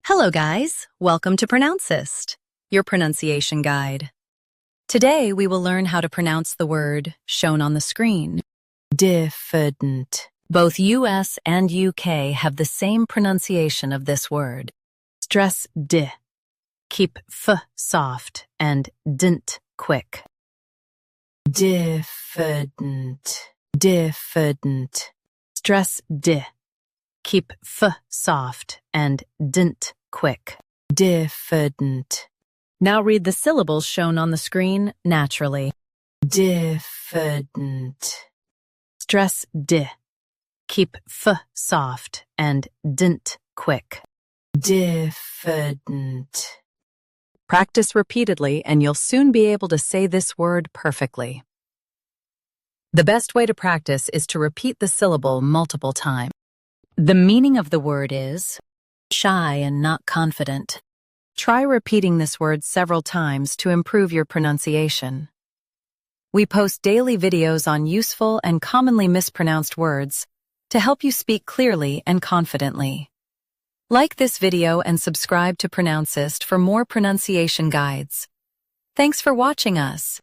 Hello guys, welcome to Pronouncist, your pronunciation guide. Today we will learn how to pronounce the word shown on the screen. Diffident. Both US and UK have the same pronunciation of this word. Stress D. Keep F soft and dint quick. Diffident. Diffident. Stress D. Keep F soft and dint quick. Diffident. Now read the syllables shown on the screen naturally. Diffident. Stress D. Keep F soft and dint quick. Diffident. Practice repeatedly and you'll soon be able to say this word perfectly. The best way to practice is to repeat the syllable multiple times. The meaning of the word is shy and not confident. Try repeating this word several times to improve your pronunciation. We post daily videos on useful and commonly mispronounced words to help you speak clearly and confidently. Like this video and subscribe to Pronouncist for more pronunciation guides. Thanks for watching us.